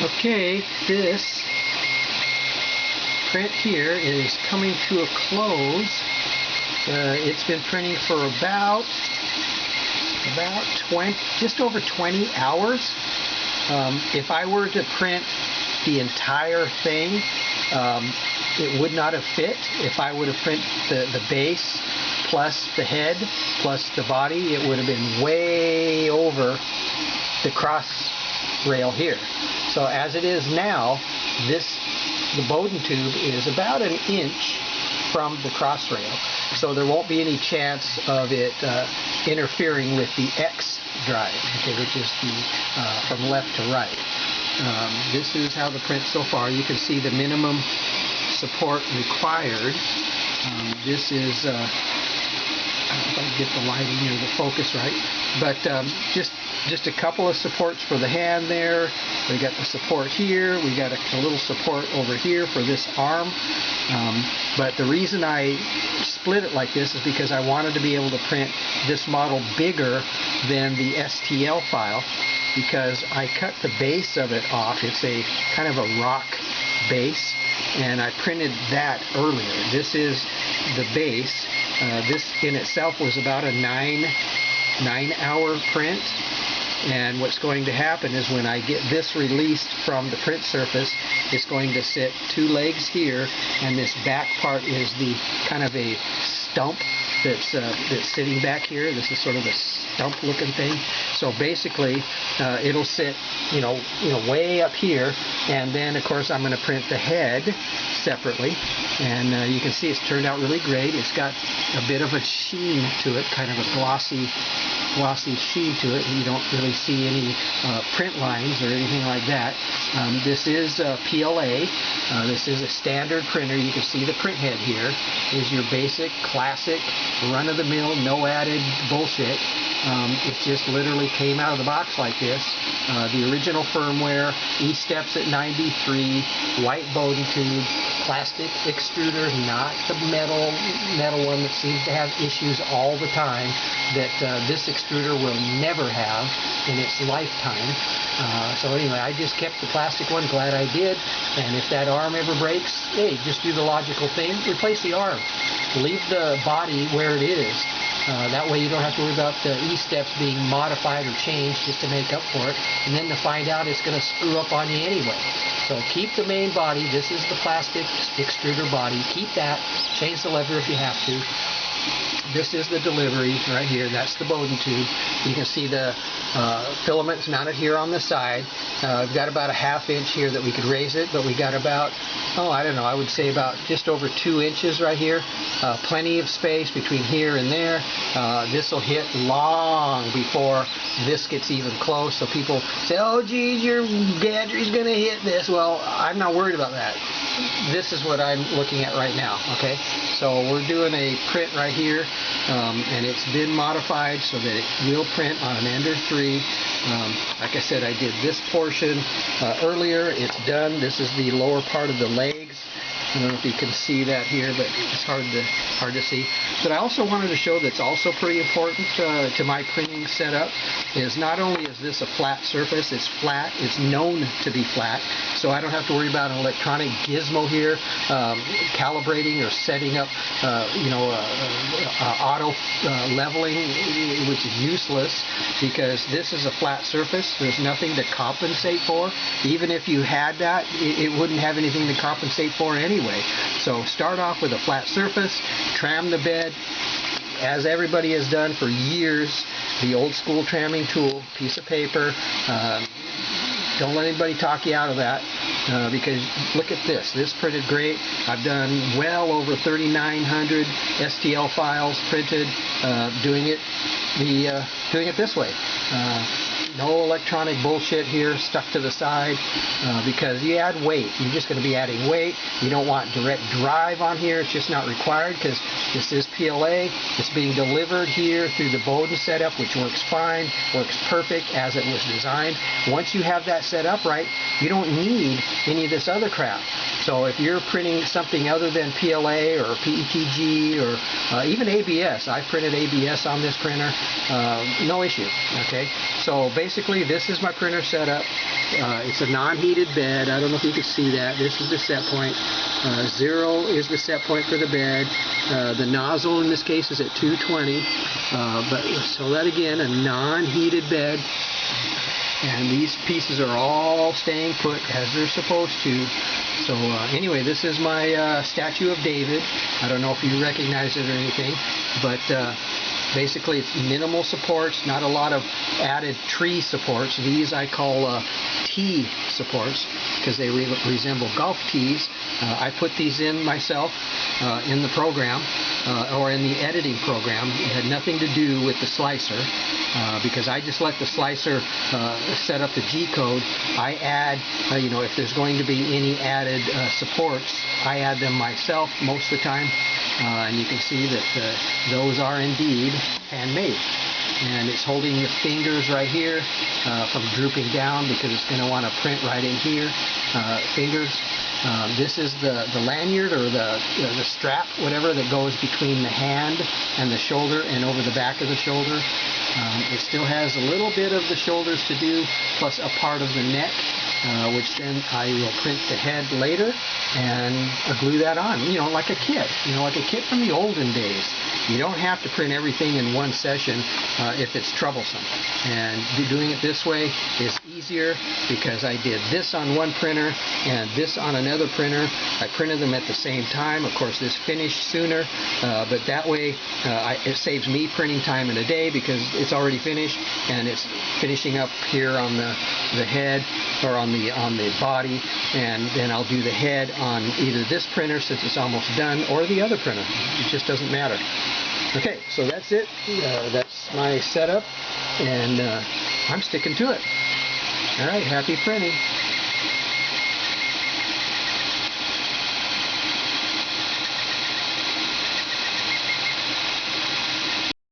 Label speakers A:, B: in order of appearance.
A: Okay, this print here is coming to a close. It's been printing for about 20, just over 20 hours. If I were to print the entire thing, it would not have fit. If I would have printed the base plus the head plus the body, it would have been way over the cross rail here. So as it is now, the Bowden tube is about an inch from the cross rail. So there won't be any chance of it interfering with the X drive, okay, which is the from left to right. This is how the print so far. You can see the minimum support required. This is, I don't know if I can get the lighting or the focus right, but just a couple of supports for the hand there. We got the support here. We got a little support over here for this arm. But the reason I split it like this is because I wanted to be able to print this model bigger than the STL file, because I cut the base of it off. It's a kind of a rock base, and I printed that earlier. This is the base. This in itself was about a 9-hour print. And what's going to happen is when I get this released from the print surface, it's going to sit 2 legs here, and this back part is the kind of a stump that's sitting back here. This is sort of a stump looking thing. So basically it'll sit way up here, and then of course I'm going to print the head separately, and you can see it's turned out really great. It's got a bit of a sheen to it, kind of a glossy sheen to it. You don't really see any print lines or anything like that. This is PLA. This is a standard printer. You can see the print head here is your basic, classic, run-of-the-mill, no added bullshit. It just literally came out of the box like this. The original firmware, E-steps at 93, white Bowden tube, plastic extruder, not the metal one that seems to have issues all the time that this extruder will never have in its lifetime. So anyway, I just kept the plastic one, glad I did. And if that arm ever breaks, hey, just do the logical thing, replace the arm. Leave the body where it is. That way you don't have to worry about the E-steps being modified or changed just to make up for it, and then to find out it's going to screw up on you anyway. So keep the main body. This is the plastic extruder body. Keep that. Change the lever if you have to. This is the delivery right here. That's the Bowden tube. You can see the filaments mounted here on the side. We've got about a 1/2 inch here that we could raise it, but we got about, I don't know, I would say about just over 2 inches right here. Plenty of space between here and there. This will hit long before this gets even close. So people say, oh geez, your gantry's going to hit this. Well, I'm not worried about that. This is what I'm looking at right now, okay? So we're doing a print right here, and it's been modified so that it will print on an ENDER 3. Like I said, I did this portion earlier. It's done. This is the lower part of the legs. I don't know if you can see that here, but it's hard to see. But I also wanted to show that's also pretty important to my printing setup, is not only is this a flat surface, it's flat, it's known to be flat, so I don't have to worry about an electronic gizmo here calibrating or setting up auto leveling, which is useless, because this is a flat surface. There's nothing to compensate for. Even if you had that, it wouldn't have anything to compensate for anyway. So start off with a flat surface, tram the bed, as everybody has done for years, the old school tramming tool, piece of paper. Don't let anybody talk you out of that, because look at this. This printed great. I've done well over 3,900 STL files printed, doing it this way. No electronic bullshit here stuck to the side, because you add weight. You're just going to be adding weight. You don't want direct drive on here. It's just not required, because this is PLA. It's being delivered here through the Bowden setup, which works fine, works perfect as it was designed. Once you have that set up right, you don't need any of this other crap. So if you're printing something other than PLA or PETG or even ABS, I printed ABS on this printer, no issue. Okay, so basically this is my printer setup. It's a non-heated bed. I don't know if you can see that. This is the set point. 0 is the set point for the bed. The nozzle in this case is at 220. So that again, a non-heated bed. And these pieces are all staying put as they're supposed to. So anyway, this is my statue of David. I don't know if you recognize it or anything, but basically it's minimal supports, not a lot of added tree supports. These I call tee supports because they resemble golf tees. I put these in myself in the program or in the editing program. It had nothing to do with the slicer because I just let the slicer set up the G code. I add, if there's going to be any added supports, I add them myself most of the time. And you can see that those are indeed handmade. And it's holding the fingers right here from drooping down because it's going to want to print right in here. Fingers. This is the lanyard or the strap, whatever, that goes between the hand and the shoulder and over the back of the shoulder. It still has a little bit of the shoulders to do, plus a part of the neck, which then I will print the head later and glue that on, like a kit, like a kit from the olden days. You don't have to print everything in one session if it's troublesome. And doing it this way is easier because I did this on one printer and this on another printer. I printed them at the same time. Of course, this finished sooner, but that way it saves me printing time in a day because it's already finished and it's finishing up here on the head or on the body, and then I'll do the head on either this printer since it's almost done or the other printer. It just doesn't matter. Okay, so that's it. That's my setup, and I'm sticking to it. All right, happy printing.